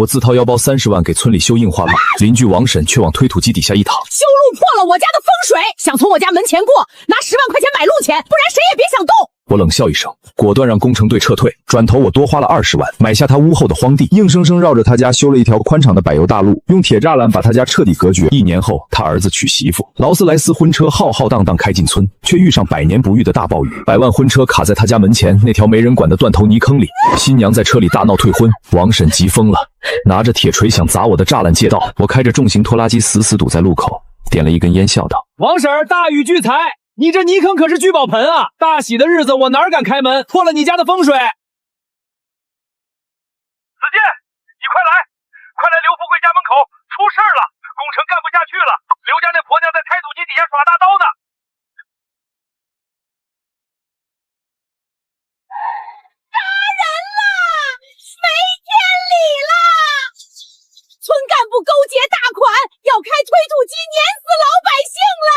我自掏腰包30万给村里修硬化路，邻居王婶却往推土机底下一躺。修路破了我家的风水，想从我家门前过，拿10万块钱买路钱，不然谁也别想动。我冷笑一声，果断让工程队撤退。转头我多花了20万，买下他屋后的荒地，硬生生绕着他家修了一条宽敞的柏油大路，用铁栅栏把他家彻底隔绝。1年后，他儿子娶媳妇，劳斯莱斯婚车浩浩荡荡开进村，却遇上百年不遇的大暴雨，100万婚车卡在他家门前那条没人管的断头泥坑里。新娘在车里大闹退婚，王婶急疯了，拿着铁锤想砸我的栅栏街道。我开着重型拖拉机死死堵在路口，点了一根烟，笑道：“王婶儿，大雨聚财。”你这泥坑可是聚宝盆啊！大喜的日子我哪敢开门，破了你家的风水。子健，你快来，快来！刘富贵家门口出事了，工程干不下去了，刘家那婆娘在拆土机底下耍大刀呢。杀人了！没天理了！村干部勾结大款，要开推土机碾死老百姓了！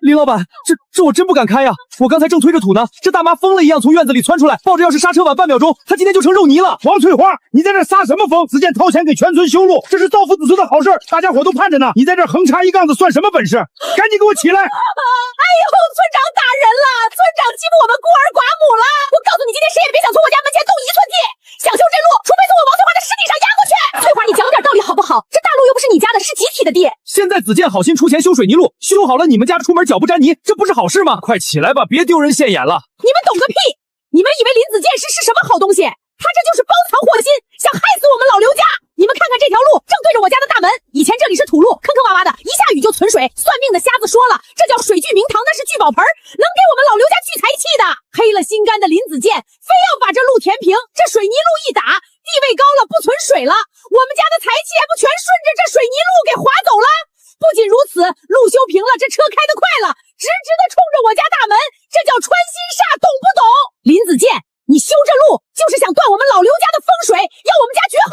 林老板，这我真不敢开呀！我刚才正推着土呢，这大妈疯了一样从院子里窜出来，抱着钥匙刹车晚半秒钟，她今天就成肉泥了。王翠花，你在这撒什么疯？子健掏钱给全村修路，这是造福子孙的好事，大家伙都盼着呢。你在这横插一杠子算什么本事？赶紧给我起来！哎呦，村长打人了！村长欺负我们孤儿寡母了！我告诉你，今天谁也别想从我家门前动1寸地！想修这路，除非从我王翠花的尸体上压过去！翠花，你讲点道理好不好？这大路又不是你家的，是集体的地。现在子健好心出钱修水泥路，修好了你们家出门脚不沾泥，这不是好事吗？快起来吧，别丢人现眼了！你们懂个屁！你们以为林子健是什么好东西？他这就是包藏祸心，想害死我们老刘家！你们看看这条路，正对着我家的大门。以前这里是土路，坑坑洼洼的，一下雨就存水。算命的瞎子说了，这叫水聚明堂，那是聚宝盆，能给我们老刘家聚财气的。黑了心肝的林子健，非要把这路填平，这水泥路一打，地位高了，不存水了，我们家的财气还不全顺着这水泥路给划走了？不仅如此，路修平了，这车开得快了，直直的冲着我家大门，这叫穿心煞，懂不懂？林子健，你修这路就是想断我们老刘家的风水，要我们家绝后！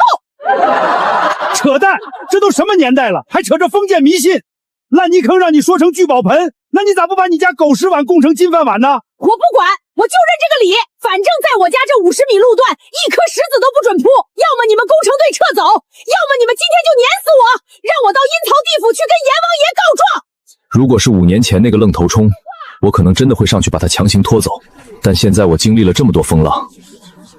扯淡！这都什么年代了，还扯着封建迷信？烂泥坑让你说成聚宝盆，那你咋不把你家狗食碗供成金饭碗呢？我不管，我就认这个理。反正在我家这50米路段，一颗石子都不准铺。要么你们工程队撤走，要么你们今天就碾死我，让我到阴曹地府去跟阎王爷告状。如果是5年前那个愣头冲，我可能真的会上去把他强行拖走。但现在我经历了这么多风浪，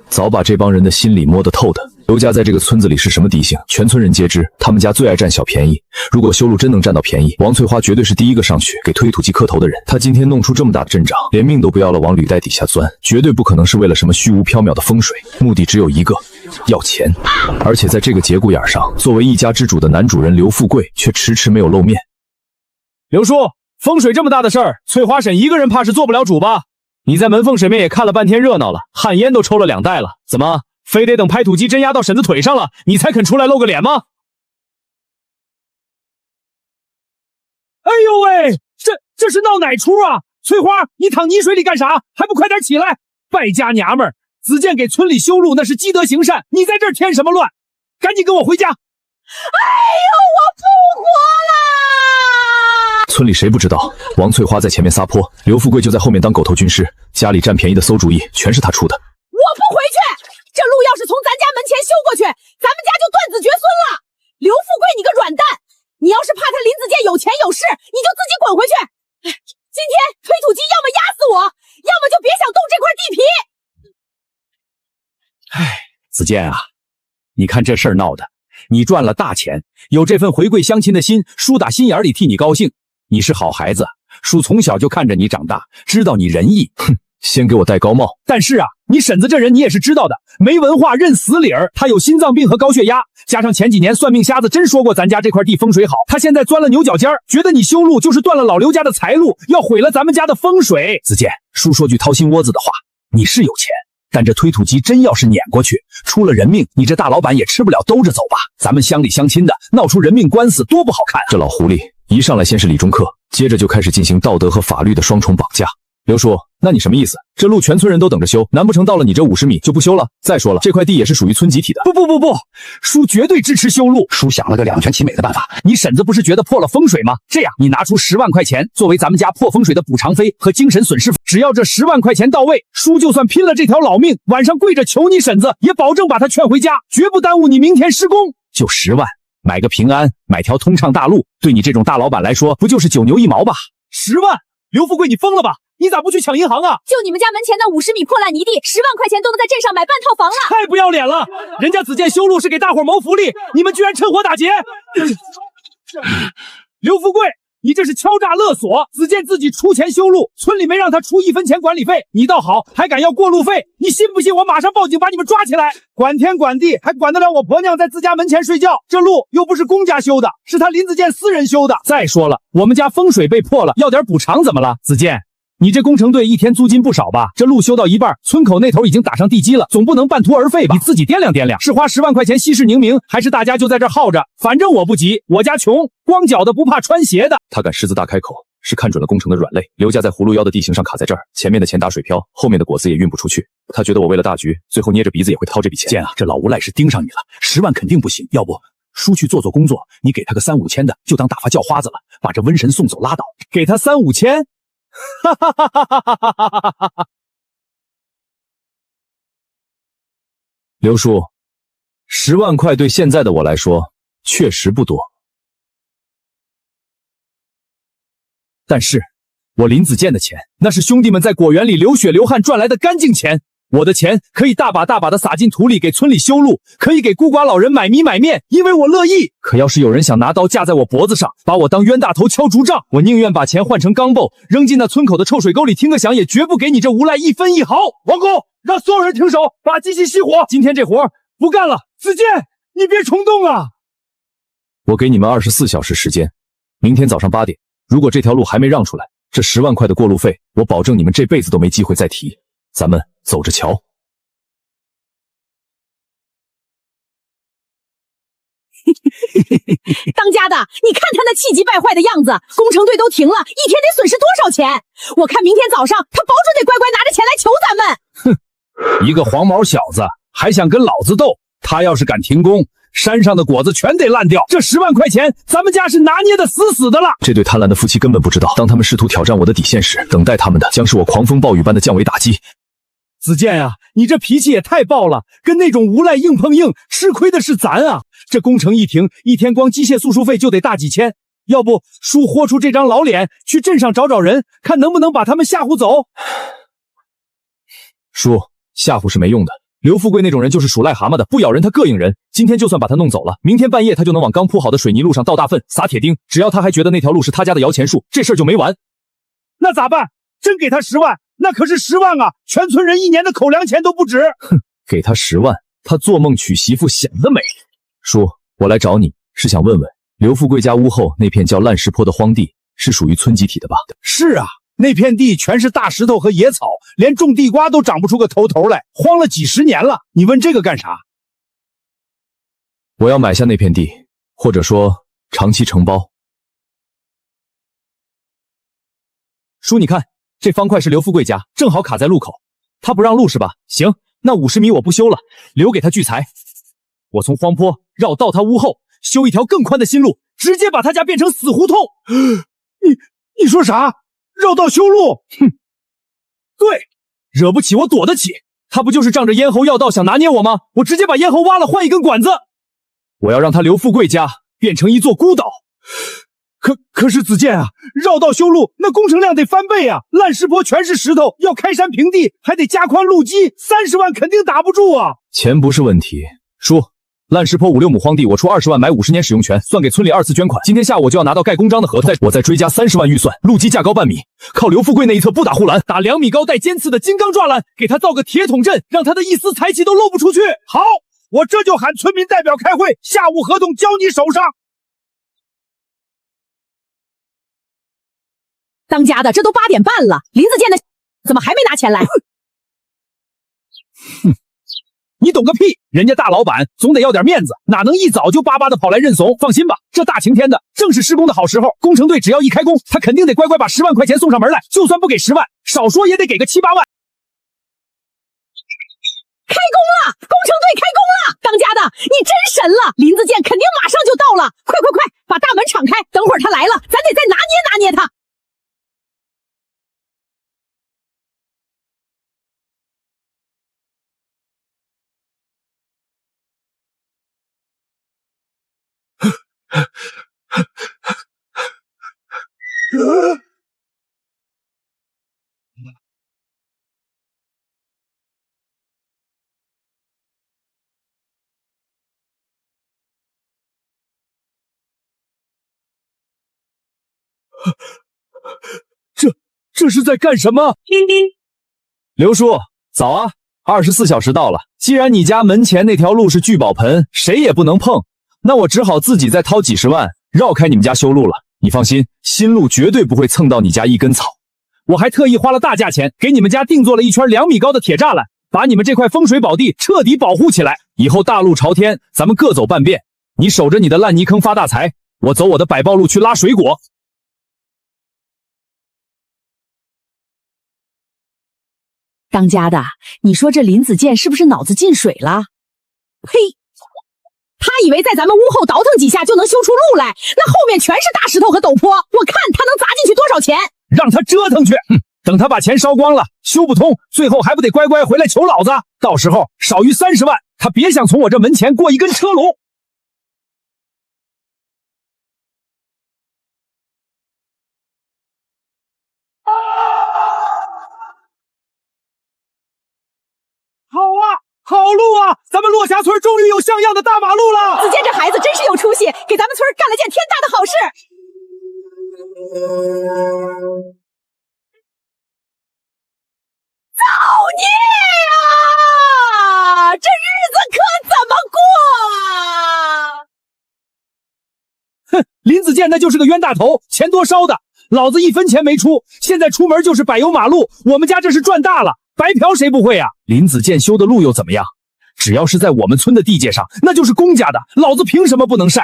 早把这帮人的心理摸得透的。刘家在这个村子里是什么迪性，全村人皆知。他们家最爱占小便宜，如果修路真能占到便宜，王翠花绝对是第一个上去给推土机磕头的人。她今天弄出这么大的阵仗，连命都不要了，往履带底下钻，绝对不可能是为了什么虚无缥缈的风水，目的只有一个，要钱。而且在这个节骨眼上，作为一家之主的男主人刘富贵却迟迟没有露面。刘叔，风水这么大的事儿，翠花婶一个人怕是做不了主吧？你在门缝水面也看了半天热闹了，旱烟都抽了2袋了，怎么非得等拍土机真压到婶子腿上了，你才肯出来露个脸吗？哎呦喂，这是闹哪出啊？翠花，你躺泥水里干啥？还不快点起来！败家娘们儿，子健给村里修路那是积德行善，你在这儿添什么乱？赶紧跟我回家！哎呦，我复活了！村里谁不知道王翠花在前面撒泼，刘富贵就在后面当狗头军师，家里占便宜的馊主意全是他出的。我不回去，这路要是从咱家门前修过去，咱们家就断子绝孙了。刘富贵，你个软蛋，你要是怕他林子健有钱有势，你就自己滚回去。今天推土机要么压死我，要么就别想动这块地皮。子健啊，你看这事儿闹的，你赚了大钱，有这份回馈乡亲的心，叔打心眼里替你高兴。你是好孩子，叔从小就看着你长大，知道你仁义。哼，先给我戴高帽。但是啊，你婶子这人你也是知道的，没文化认死理儿，她有心脏病和高血压，加上前几年算命瞎子真说过咱家这块地风水好，她现在钻了牛角尖儿，觉得你修路就是断了老刘家的财路，要毁了咱们家的风水。子健，叔说句掏心窝子的话，你是有钱，但这推土机真要是碾过去，出了人命，你这大老板也吃不了兜着走吧？咱们乡里乡亲的闹出人命官司，多不好看啊！这老狐狸一上来先是理中客，接着就开始进行道德和法律的双重绑架。刘叔，那你什么意思？这路全村人都等着修，难不成到了你这50米就不修了？再说了，这块地也是属于村集体的。不，叔绝对支持修路。叔想了个两全其美的办法。你婶子不是觉得破了风水吗？这样，你拿出10万块钱作为咱们家破风水的补偿费和精神损失费。只要这10万块钱到位，叔就算拼了这条老命，晚上跪着求你婶子，也保证把她劝回家，绝不耽误你明天施工。就10万，买个平安，买条通畅大路，对你这种大老板来说，不就是9牛1毛吧？10万，刘富贵，你疯了吧？你咋不去抢银行啊？就你们家门前那50米破烂泥地，10万块钱都能在镇上买半套房了。太不要脸了！人家子健修路是给大伙谋福利，你们居然趁火打劫！刘富贵，你这是敲诈勒索！子健自己出钱修路，村里没让他出1分钱管理费，你倒好，还敢要过路费！你信不信我马上报警把你们抓起来？管天管地，还管得了我婆娘在自家门前睡觉？这路又不是公家修的，是他林子健私人修的。再说了，我们家风水被破了，要点补偿怎么了？子健，你这工程队一天租金不少吧？这路修到一半，村口那头已经打上地基了，总不能半途而废吧？你自己掂量掂量，是花10万块钱息事宁明，还是大家就在这耗着？反正我不急，我家穷，光脚的不怕穿鞋的。他敢狮子大开口，是看准了工程的软肋。刘家在葫芦腰的地形上卡在这儿，前面的钱打水漂，后面的果子也运不出去。他觉得我为了大局，最后捏着鼻子也会掏这笔钱。健啊，这老无赖是盯上你了，10万肯定不行，要不叔去做工作，你给他个3、5千的，就当打发叫花子了，把这瘟神送走拉倒。给他3、5千？哈哈哈哈哈哈哈哈哈！刘叔，10万块对现在的我来说确实不多，但是我林子健的钱，那是兄弟们在果园里流血流汗赚来的干净钱。我的钱可以大把大把的撒进土里，给村里修路，可以给孤寡老人买米买面，因为我乐意。可要是有人想拿刀架在我脖子上，把我当冤大头敲竹杖，我宁愿把钱换成钢镚，扔进那村口的臭水沟里听个响，也绝不给你这无赖1分1毫。王工，让所有人停手，把机器熄火。今天这活不干了。子健，你别冲动啊！我给你们24小时时间，明天早上8点，如果这条路还没让出来，这10万块的过路费，我保证你们这辈子都没机会再提。咱们走着瞧。当家的，你看他那气急败坏的样子，工程队都停了，一天得损失多少钱？我看明天早上他保准得乖乖拿着钱来求咱们。哼，一个黄毛小子还想跟老子斗？他要是敢停工，山上的果子全得烂掉。这10万块钱，咱们家是拿捏的死死的了。这对贪婪的夫妻根本不知道，当他们试图挑战我的底线时，等待他们的将是我狂风暴雨般的降维打击。子健啊，你这脾气也太暴了，跟那种无赖硬碰硬，吃亏的是咱啊！这工程一停，一天光机械速数费就得大几千，要不叔豁出这张老脸，去镇上找找人，看能不能把他们吓唬走。叔，吓唬是没用的。刘富贵那种人就是属癞蛤蟆的，不咬人他膈应人。今天就算把他弄走了，明天半夜他就能往刚铺好的水泥路上倒大粪、撒铁钉。只要他还觉得那条路是他家的摇钱树，这事儿就没完。那咋办？真给他10万？那可是10万啊！全村人1年的口粮钱都不止。哼，给他10万，他做梦娶媳妇想得美。叔，我来找你是想问问，刘富贵家屋后那片叫烂石坡的荒地是属于村集体的吧？是啊，那片地全是大石头和野草，连种地瓜都长不出个头来，荒了几10年了。你问这个干啥？我要买下那片地，或者说长期承包。叔，你看。这方块是刘富贵家，正好卡在路口，他不让路是吧？行，那50米我不修了，留给他聚财。我从荒坡绕到他屋后，修一条更宽的新路，直接把他家变成死胡同。你说啥？绕道修路？哼，对，惹不起我躲得起。他不就是仗着咽喉要道想拿捏我吗？我直接把咽喉挖了，换一根管子。我要让他刘富贵家变成一座孤岛。可是子健啊，绕道修路那工程量得翻倍啊！烂石坡全是石头，要开山平地，还得加宽路基，30万肯定打不住啊！钱不是问题，叔，烂石坡5、6亩荒地，我出20万买50年使用权，算给村里2次捐款。今天下午我就要拿到盖公章的合同，我再追加30万预算，路基架高半米，靠刘富贵那一侧不打护栏，打2米高带尖刺的金刚栅栏，给他造个铁桶阵，让他的一丝财气都漏不出去。好，我这就喊村民代表开会，下午合同交你手上。当家的，这都8点半了，林子健的怎么还没拿钱来？哼，你懂个屁！人家大老板总得要点面子，哪能一早就巴巴的跑来认怂？放心吧，这大晴天的，正是施工的好时候。工程队只要一开工，他肯定得乖乖把10万块钱送上门来。就算不给10万，少说也得给个7、8万。开工了，工程队开工了！当家的，你真神了！林子健肯定马上就到了，快快快，把大门敞开，等会儿他来了，咱得再拿捏拿捏他。这是在干什么？刘叔，早啊！24小时到了，既然你家门前那条路是聚宝盆，谁也不能碰，那我只好自己再掏几10万绕开你们家修路了。你放心，新路绝对不会蹭到你家一根草。我还特意花了大价钱给你们家定做了一圈2米高的铁栅栏，把你们这块风水宝地彻底保护起来。以后大路朝天，咱们各走半边。你守着你的烂泥坑发大财，我走我的百宝路去拉水果。当家的，你说这林子健是不是脑子进水了？呸！他以为在咱们屋后倒腾几下就能修出路来，那后面全是大石头和陡坡，我看他能砸进去多少钱？让他折腾去，等他把钱烧光了，修不通，最后还不得乖乖回来求老子？到时候少于30万，他别想从我这门前过一根车龙。好啊，好路啊！咱们落霞村终于有像样的大马路了。子健这孩子真是有出息，给咱们村干了件天大的好事。造孽呀！这日子可怎么过啊？哼，林子健那就是个冤大头，钱多烧的，老子1分钱没出，现在出门就是柏油马路，我们家这是赚大了。白嫖谁不会啊？林子健修的路又怎么样？只要是在我们村的地界上，那就是公家的，老子凭什么不能晒？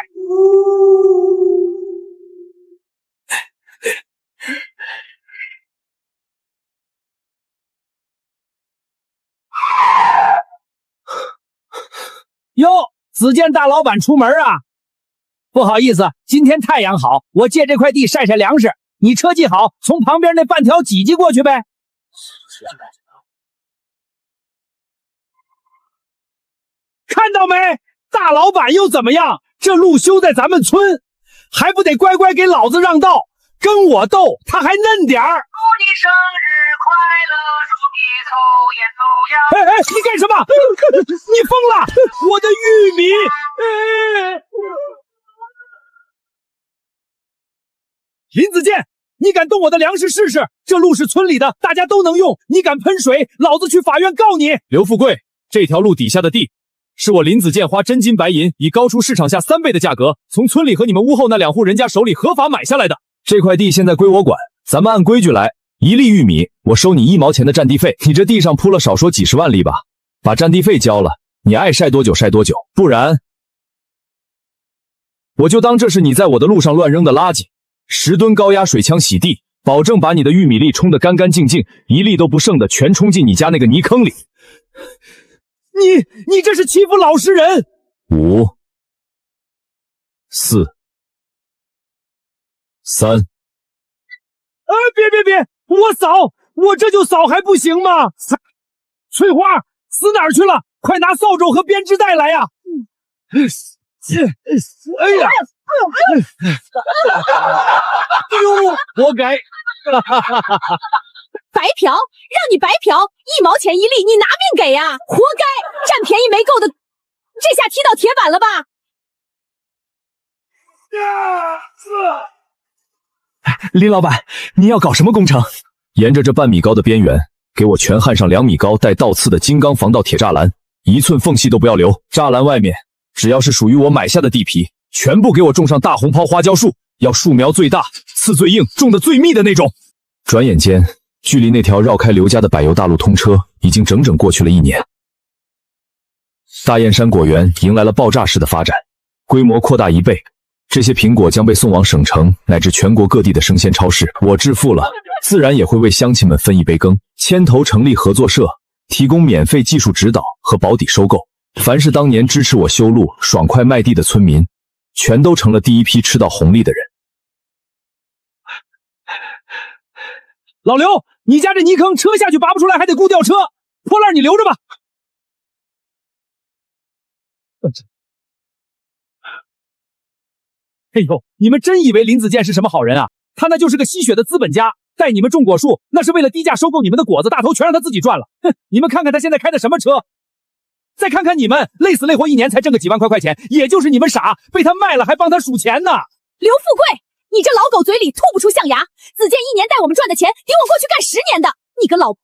哟，子健大老板出门啊！不好意思，今天太阳好，我借这块地晒晒粮食。你车技好，从旁边那半条挤挤过去呗。看到没？大老板又怎么样？这路修在咱们村，还不得乖乖给老子让道？跟我斗，他还嫩点儿。祝你生日快乐，祝你抽烟抽呀！哎哎，你干什么？你疯了！我的玉米！林子健，你敢动我的粮食试试？这路是村里的，大家都能用。你敢喷水，老子去法院告你！刘富贵，这条路底下的地是我林子健花真金白银，以高出市场价3倍的价格，从村里和你们屋后那2户人家手里合法买下来的。这块地现在归我管，咱们按规矩来，1粒玉米我收你1毛钱的占地费。你这地上铺了少说几10万粒吧，把占地费交了，你爱晒多久晒多久，不然我就当这是你在我的路上乱扔的垃圾。10吨高压水枪洗地，保证把你的玉米粒冲得干干净净，1粒都不剩的全冲进你家那个泥坑里。你这是欺负老实人！5、4、3。别，我扫，我这就扫还不行吗？翠花，死哪儿去了？快拿扫帚和编织袋来呀！哎呀！哟，活该！白嫖，让你白嫖，1毛钱1粒，你拿命给呀！活该，占便宜没够的，这下踢到铁板了吧？林老板，您要搞什么工程？沿着这半米高的边缘，给我全焊上2米高带倒刺的金刚防盗铁栅栏，1寸缝隙都不要留。栅栏外面只要是属于我买下的地皮，全部给我种上大红袍花椒树，要树苗最大、刺最硬、种的最密的那种。转眼间，距离那条绕开刘家的柏油大路通车，已经整整过去了1年。大雁山果园迎来了爆炸式的发展，规模扩大1倍。这些苹果将被送往省城乃至全国各地的生鲜超市。我致富了，自然也会为乡亲们分一杯羹。牵头成立合作社，提供免费技术指导和保底收购。凡是当年支持我修路、爽快卖地的村民，全都成了第一批吃到红利的人。老刘，你家这泥坑车下去拔不出来，还得雇吊车，破烂你留着吧。哎呦，你们真以为林子健是什么好人啊？他那就是个吸血的资本家，带你们种果树，那是为了低价收购你们的果子，大头全让他自己赚了。哼，你们看看他现在开的什么车？再看看你们，累死累活1年才挣个几万块钱，也就是你们傻，被他卖了还帮他数钱呢。刘富贵，你这老狗嘴里吐不出象牙，子健1年带我们赚的钱，顶我过去干10年的。你个老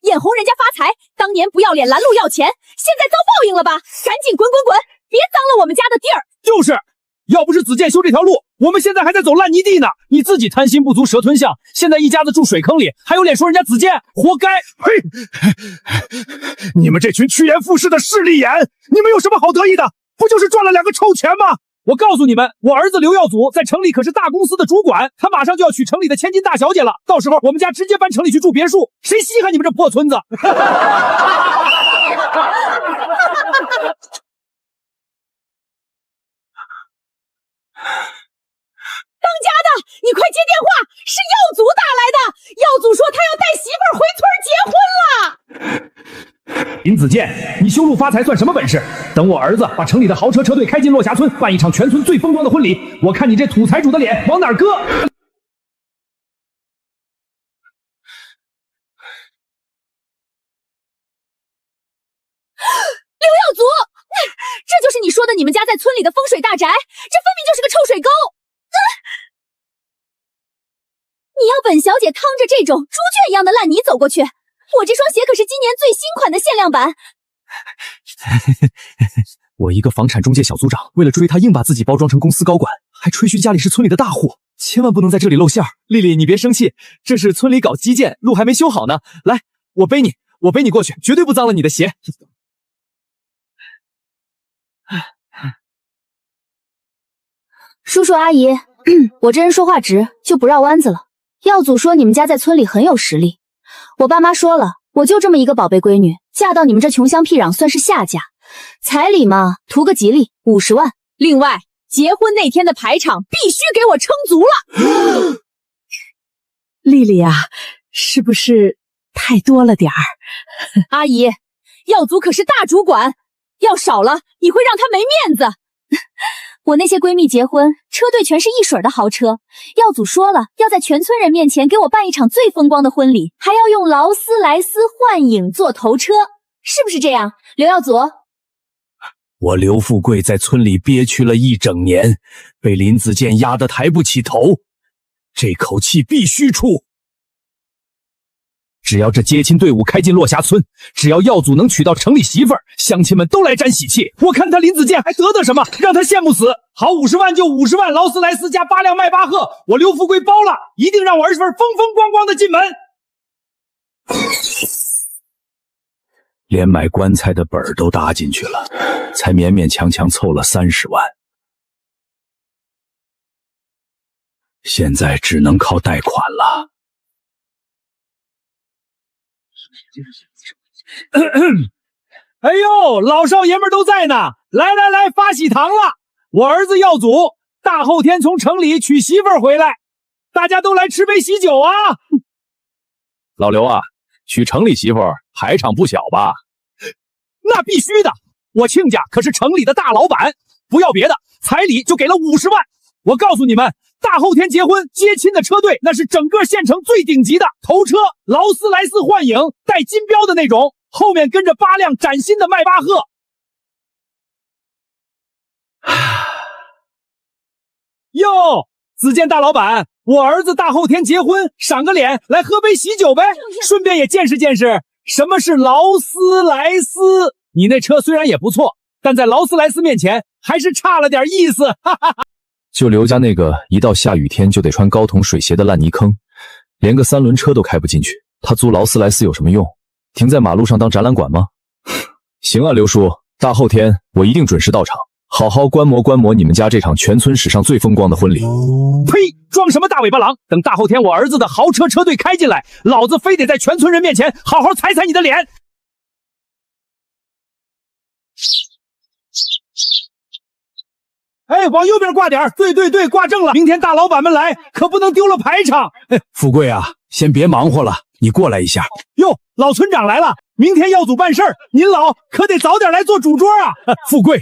眼红人家发财，当年不要脸拦路要钱，现在遭报应了吧？赶紧滚滚滚，别脏了我们家的地儿。就是。要不是子健修这条路，我们现在还在走烂泥地呢。你自己贪心不足蛇吞象，现在一家子住水坑里，还有脸说人家子健，活该！嘿，你们这群趋炎附势的势利眼，你们有什么好得意的？不就是赚了2个臭钱吗？我告诉你们，我儿子刘耀祖在城里可是大公司的主管，他马上就要娶城里的千金大小姐了。到时候我们家直接搬城里去住别墅，谁稀罕你们这破村子？当家的，你快接电话，是耀祖打来的。耀祖说他要带媳妇儿回村结婚了。林子健，你修路发财算什么本事？等我儿子把城里的豪车车队开进落霞村，办一场全村最风光的婚礼，我看你这土财主的脸往哪儿搁？刘耀祖，这就是你说的你们家在村里的风水大宅，这分明就是个臭水沟。你要本小姐趟着这种猪圈一样的烂泥走过去，我这双鞋可是今年最新款的限量版。我一个房产中介小组长，为了追他硬把自己包装成公司高管，还吹嘘家里是村里的大户，千万不能在这里露馅儿。丽丽，你别生气，这是村里搞基建，路还没修好呢。来，我背你过去，绝对不脏了你的鞋。叔叔阿姨，我这人说话直，就不绕弯子了。耀祖说你们家在村里很有实力，我爸妈说了，我就这么一个宝贝闺女，嫁到你们这穷乡僻壤算是下嫁，彩礼嘛，图个吉利，50万。另外，结婚那天的排场必须给我撑足了。丽丽啊，是不是太多了点儿？阿姨，耀祖可是大主管，要少了你会让他没面子。我那些闺蜜结婚，车队全是一水的豪车。耀祖说了，要在全村人面前给我办一场最风光的婚礼，还要用劳斯莱斯幻影做头车，是不是这样？刘耀祖，我刘富贵在村里憋屈了1整年，被林子健压得抬不起头，这口气必须出。只要这接亲队伍开进落霞村，只要耀祖能娶到城里媳妇儿，乡亲们都来沾喜气。我看他林子健还得什么，让他羡慕死。好，50万就50万，劳斯莱斯加8辆迈巴赫，我刘富贵包了，一定让我儿媳妇风风光光的进门。连买棺材的本儿都搭进去了，才勉勉强强凑了30万，现在只能靠贷款了。哎呦，老少爷们都在呢，来来来，发喜糖了！我儿子耀祖大后天从城里娶媳妇儿回来，大家都来吃杯喜酒啊！老刘啊，娶城里媳妇儿排场不小吧？那必须的，我亲家可是城里的大老板，不要别的，彩礼就给了50万。我告诉你们，大后天结婚接亲的车队，那是整个县城最顶级的头车，劳斯莱斯幻影带金标的那种，后面跟着8辆崭新的迈巴赫。哟，子健大老板，我儿子大后天结婚，赏个脸，来喝杯喜酒呗，顺便也见识见识什么是劳斯莱斯。你那车虽然也不错，但在劳斯莱斯面前还是差了点意思，哈哈哈。就刘家那个一到下雨天就得穿高筒水鞋的烂泥坑，连个3轮车都开不进去，他租劳斯莱斯有什么用？停在马路上当展览馆吗？行啊，刘叔，大后天我一定准时到场，好好观摩观摩你们家这场全村史上最风光的婚礼。呸！装什么大尾巴狼？等大后天我儿子的豪车车队开进来，老子非得在全村人面前好好踩踩你的脸！哎，往右边挂点，对，挂正了。明天大老板们来，可不能丢了排场。富贵啊，先别忙活了，你过来一下。哟，老村长来了，明天耀祖办事儿，您老可得早点来做主桌啊。富贵，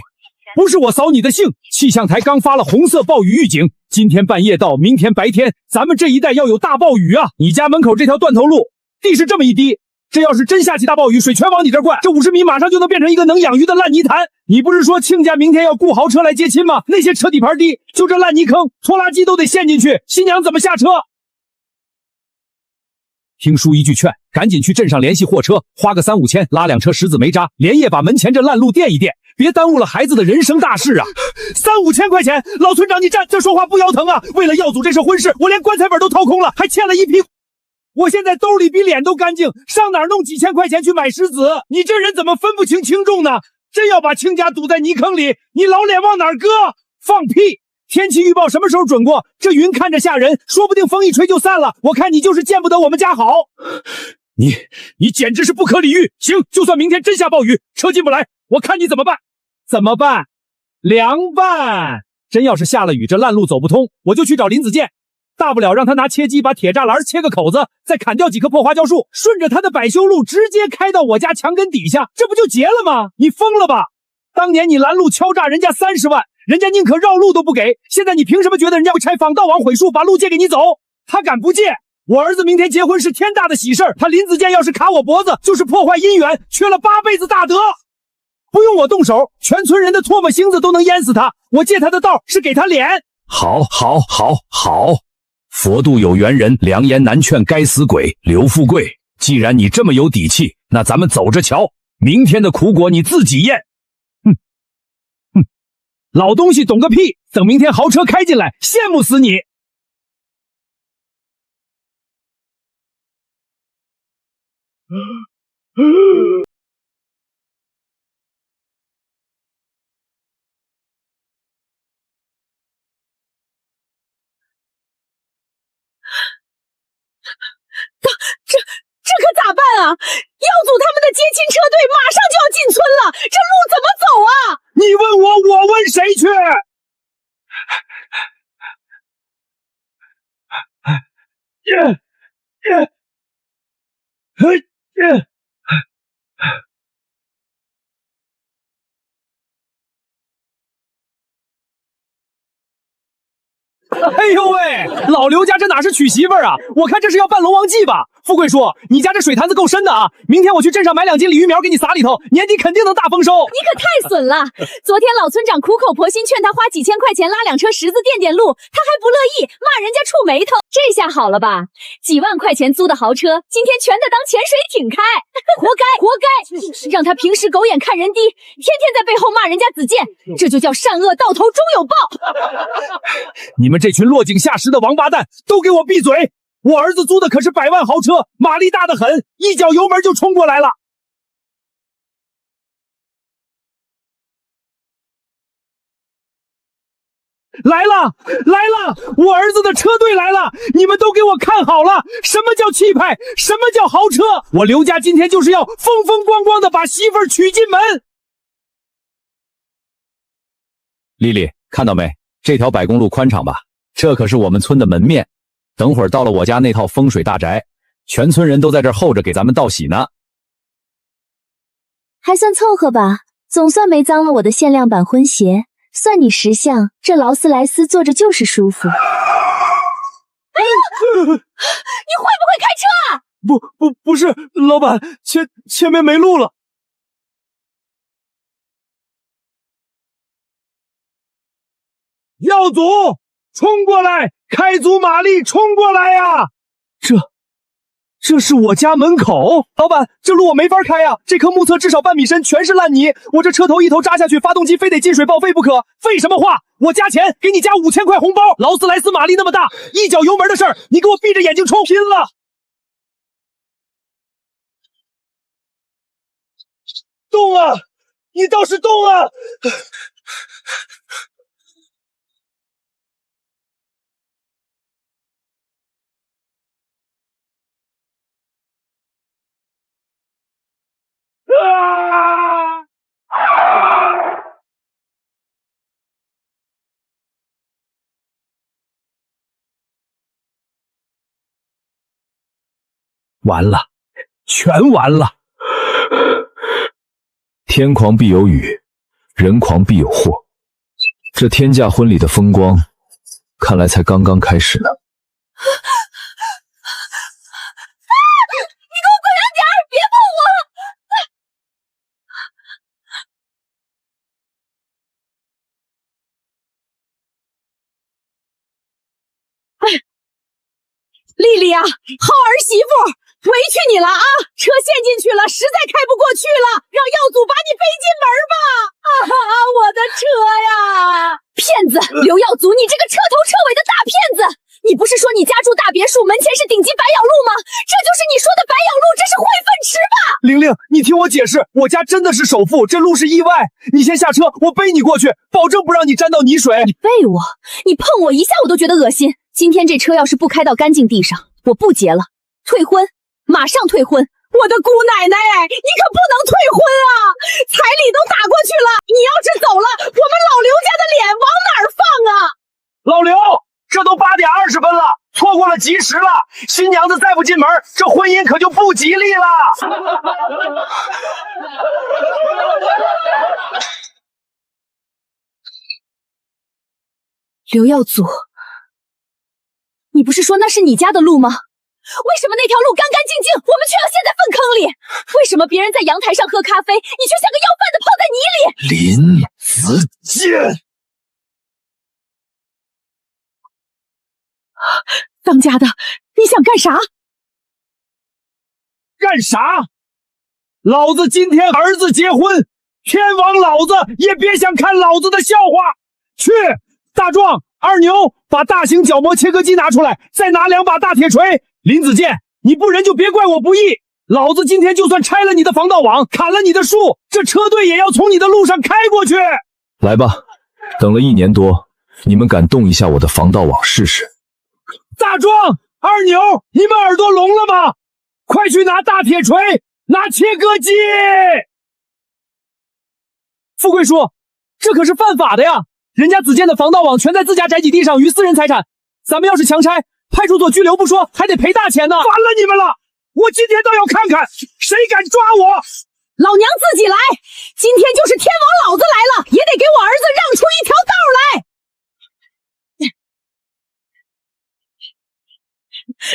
不是我扫你的兴，气象台刚发了红色暴雨预警，今天半夜到明天白天，咱们这一带要有大暴雨啊！你家门口这条断头路，地势这么一低，这要是真下起大暴雨，水全往你这儿灌，这50米马上就能变成一个能养鱼的烂泥潭。你不是说亲家明天要雇豪车来接亲吗？那些车底盘低，就这烂泥坑，拖拉机都得陷进去，新娘怎么下车？听叔一句劝，赶紧去镇上联系货车，花个3、5千拉2车石子煤渣，连夜把门前这烂路垫一垫，别耽误了孩子的人生大事啊！3、5千块钱，老村长你这说话不腰疼啊？为了耀祖这事婚事，我连棺材本都掏空了，还欠了一批。我现在兜里比脸都干净，上哪儿弄几千块钱去买石子？你这人怎么分不清轻重呢？真要把亲家堵在泥坑里，你老脸往哪儿搁？放屁！天气预报什么时候准过？这云看着吓人，说不定风一吹就散了。我看你就是见不得我们家好。你简直是不可理喻！行，就算明天真下暴雨，车进不来，我看你怎么办？怎么办？凉拌！真要是下了雨，这烂路走不通，我就去找林子健。大不了让他拿切机把铁栅栏切个口子，再砍掉几棵破花椒树，顺着他的百修路直接开到我家墙根底下，这不就结了吗？你疯了吧？当年你拦路敲诈人家30万，人家宁可绕路都不给，现在你凭什么觉得人家会拆仿道网毁树把路借给你走？他敢不借？我儿子明天结婚是天大的喜事儿，他林子健要是卡我脖子，就是破坏姻缘，缺了8辈子大德。不用我动手，全村人的唾沫星子都能淹死他。我借他的道是给他脸。好，佛度有缘人，良言难劝该死鬼。刘富贵，既然你这么有底气，那咱们走着瞧，明天的苦果你自己咽。老东西懂个屁！等明天豪车开进来，羡慕死你！这可咋办啊？耀祖他们的接亲车队马上就要进村了，这路怎么走啊？你问我，我问谁去？哎呦喂，老刘家这哪是娶媳妇儿啊？我看这是要办龙王祭吧？富贵叔，你家这水坛子够深的啊！明天我去镇上买2斤鲤鱼苗给你撒里头，年底肯定能大丰收。你可太损了！昨天老村长苦口婆心劝他花几千块钱拉2车石子垫路，他还不乐意，骂人家触眉头。这下好了吧？几万块钱租的豪车，今天全得当潜水艇开，活该！让他平时狗眼看人低，天天在背后骂人家子健，这就叫善恶到头终有报。你们这群落井下石的王八蛋，都给我闭嘴！我儿子租的可是100万豪车，马力大得很，一脚油门就冲过来了。来了，我儿子的车队来了，你们都给我看好了，什么叫气派，什么叫豪车？我刘家今天就是要风风光光的把媳妇儿娶进门。丽丽，看到没？这条百公路宽敞吧？这可是我们村的门面。等会儿到了我家那套风水大宅，全村人都在这儿候着给咱们道喜呢。还算凑合吧，总算没脏了我的限量版婚鞋。算你识相，这劳斯莱斯坐着就是舒服。哎呦，你会不会开车啊？不是，老板，前面没路了。耀祖，冲过来！开足马力冲过来呀！这是我家门口，老板，这路我没法开呀！这坑目测至少半米深，全是烂泥，我这车头一头扎下去，发动机非得进水报废不可。废什么话？我加钱，给你加5000块红包。劳斯莱斯马力那么大，一脚油门的事儿，你给我闭着眼睛冲，拼了！动啊！你倒是动啊！啊！完了，全完了！天狂必有雨，人狂必有祸。这天价婚礼的风光，看来才刚刚开始呢。你给我滚远点儿，别碰我！丽丽啊，好儿媳妇，委屈你了啊！车陷进去了，实在开不过去了，让耀祖把你背进门吧！啊，我的车呀！骗子，刘耀祖，你这个彻头彻尾的大骗子！你不是说你家住大别墅，门前是顶级白咬路吗？这就是你说的白咬路，这是坏粪池吧？玲玲，你听我解释，我家真的是首富，这路是意外。你先下车，我背你过去，保证不让你沾到泥水。你背我，你碰我一下我都觉得恶心。今天这车要是不开到干净地上，我不结了，退婚，马上退婚！我的姑奶奶，你可不能退婚啊！彩礼都打过去了，你要是走了，我们老刘家的脸往哪儿放啊？老刘，这都8点20分了，错过了吉时了。新娘子再不进门，这婚姻可就不吉利了。刘耀祖，你不是说那是你家的路吗？为什么那条路干干净净，我们却要陷在粪坑里？为什么别人在阳台上喝咖啡，你却像个要饭的泡在泥里？林子健，当家的，你想干啥？干啥？老子今天儿子结婚，天王老子也别想看老子的笑话。去，大壮、二牛，把大型角磨切割机拿出来，再拿2把大铁锤。林子健，你不仁就别怪我不义。老子今天就算拆了你的防盗网，砍了你的树，这车队也要从你的路上开过去。来吧，等了1年多，你们敢动一下我的防盗网试试？大壮、二牛，你们耳朵聋了吗？快去拿大铁锤，拿切割机！富贵叔，这可是犯法的呀！人家子健的防盗网全在自家宅基地上，于私人财产。咱们要是强拆，派出所拘留不说，还得赔大钱呢！完了你们了！我今天倒要看看谁敢抓我！老娘自己来！今天就是天王老子来了，也得给我儿子让出一条道来！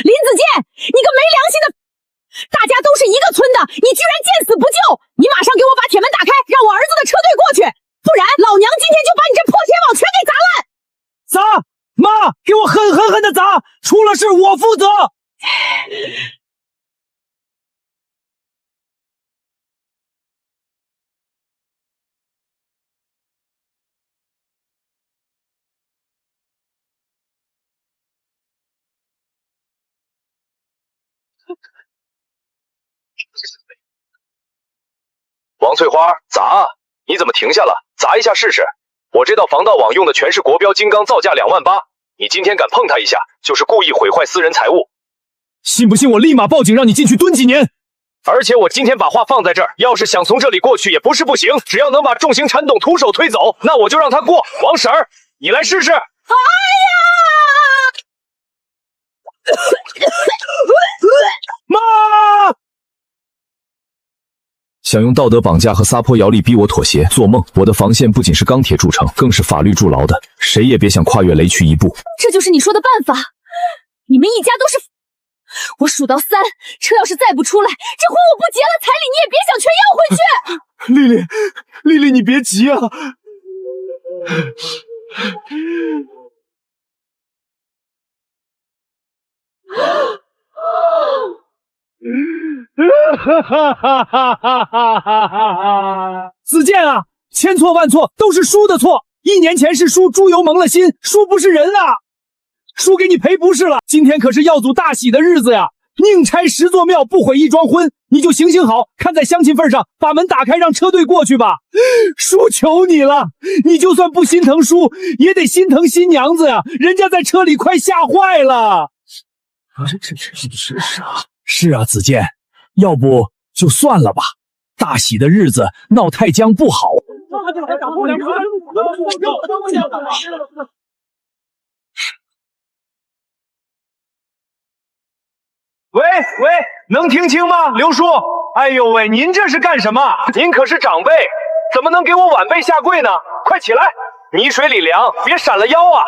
林子健，你个没良心的！大家都是一个村的，你居然见死不救！你马上给我把铁门打开，让我儿子的车队过去，不然老娘今天就把你这破铁网全给砸烂！砸！妈，给我狠的砸！出了事我负责！王翠花，砸啊！你怎么停下了？砸一下试试。我这道防盗网用的全是国标金刚，造价2万8，你今天敢碰它一下，就是故意毁坏私人财物。信不信我立马报警，让你进去蹲几年？而且我今天把话放在这儿，要是想从这里过去也不是不行，只要能把重型铲斗徒手推走，那我就让他过。王婶儿，你来试试。哎呀！妈！想用道德绑架和撒泼摇力逼我妥协，做梦！我的防线不仅是钢铁铸成，更是法律筑牢的，谁也别想跨越雷区一步。这就是你说的办法？你们一家都是……我数到3，车要是再不出来，这婚我不结了，彩礼你也别想全要回去。丽丽，你别急啊！子健啊，千错万错都是叔的错，1年前是叔猪油蒙了心，叔不是人啊！叔给你赔不是了，今天可是耀祖大喜的日子呀！宁拆10座庙，不毁1桩婚。你就行行好，看在乡亲份上，把门打开，让车队过去吧。叔，求你了，你就算不心疼叔，也得心疼新娘子呀，人家在车里快吓坏了。是啊，子健，要不就算了吧，大喜的日子闹太僵不好。喂，能听清吗，刘叔？哎呦喂，您这是干什么？您可是长辈，怎么能给我晚辈下跪呢？快起来，泥水里凉，别闪了腰啊！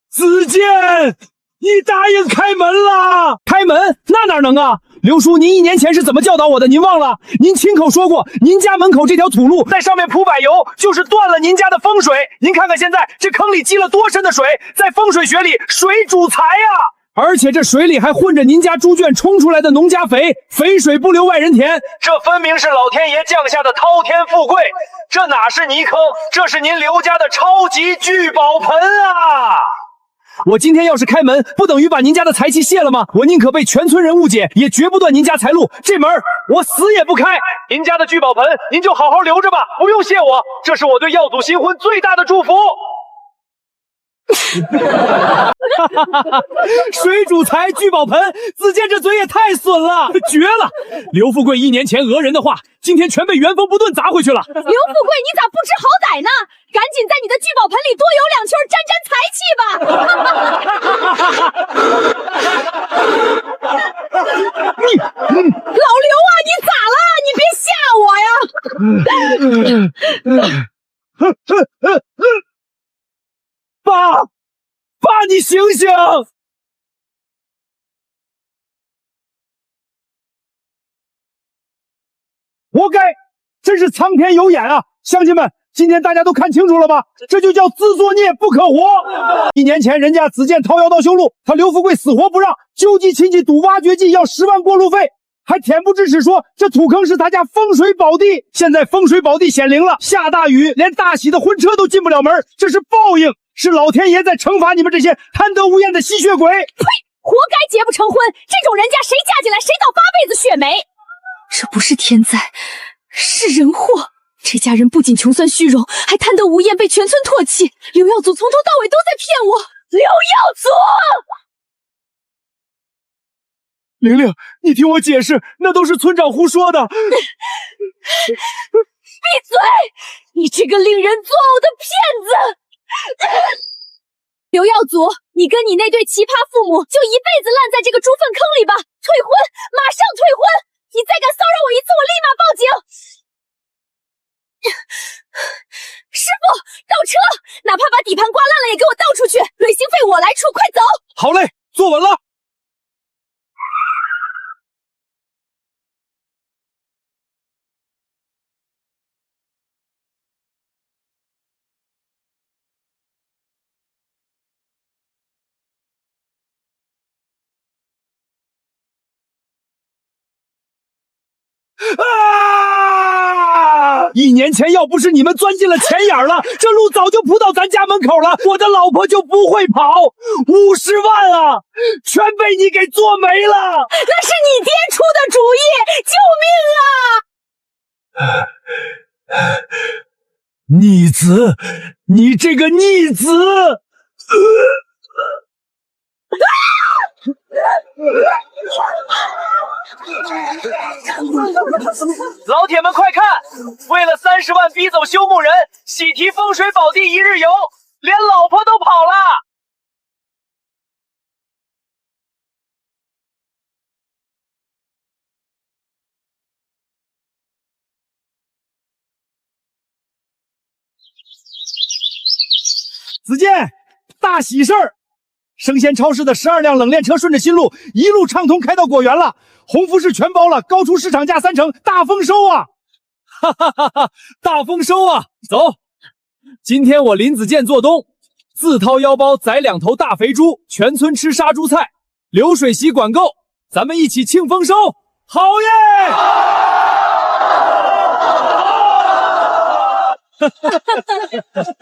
子健，你答应开门了？开门？那哪能啊？刘叔，您1年前是怎么教导我的？您忘了？您亲口说过，您家门口这条土路在上面铺柏油，就是断了您家的风水。您看看现在这坑里积了多深的水，在风水学里，水主财呀！而且这水里还混着您家猪圈冲出来的农家肥，肥水不流外人田，这分明是老天爷降下的滔天富贵，这哪是泥坑，这是您刘家的超级聚宝盆啊！我今天要是开门，不等于把您家的财气泄了吗？我宁可被全村人误解，也绝不断您家财路。这门我死也不开。您家的聚宝盆，您就好好留着吧，不用谢我，这是我对耀祖新婚最大的祝福。水煮财聚宝盆，子健这嘴也太损了，绝了！刘富贵1年前讹人的话，今天全被原封不顿砸回去了。刘富贵，你咋不知好歹呢？赶紧在你的聚宝盆里多游2圈，沾沾财气吧！老刘啊，你咋了？你别吓我呀！爸，你醒醒！活该，真是苍天有眼啊！乡亲们，今天大家都看清楚了吧？这就叫自作孽不可活。1年前人家子健掏腰刀修路，他刘富贵死活不让，纠集亲戚赌挖掘机要10万过路费，还恬不知耻说这土坑是他家风水宝地。现在风水宝地显灵了，下大雨连大喜的婚车都进不了门，这是报应，是老天爷在惩罚你们这些贪得无厌的吸血鬼。呸！活该结不成婚，这种人家谁嫁进来谁倒8辈子血霉。这不是天灾，是人祸。这家人不仅穷酸虚荣，还贪得无厌，被全村唾弃。刘耀祖从头到尾都在骗我。刘耀祖，玲玲，你听我解释，那都是村长胡说的。闭嘴！你这个令人作呕的骗子！刘耀祖，你跟你那对奇葩父母就一辈子烂在这个猪粪坑里吧！退婚，马上退婚！你再敢骚扰我1次，我立马报警！师傅，倒车！哪怕把底盘刮烂了也给我倒出去，履行费我来出，快走！好嘞，坐稳了。啊！1年前要不是你们钻进了钱眼了，这路早就铺到咱家门口了，我的老婆就不会跑。50万啊，全被你给做没了。那是你爹出的主意，救命啊！逆子，你这个逆子！老铁们快看，为了30万逼走修木人，喜提风水宝地1日游，连老婆都跑了。子健，大喜事儿！生鲜超市的12辆冷链车顺着新路一路畅通开到果园了，红富士全包了，高出市场价3成，大丰收啊！哈哈哈哈，大丰收啊！走，今天我林子健做东，自掏腰包宰2头大肥猪，全村吃杀猪菜，流水席管够，咱们一起庆丰收，好耶！哈哈哈哈哈！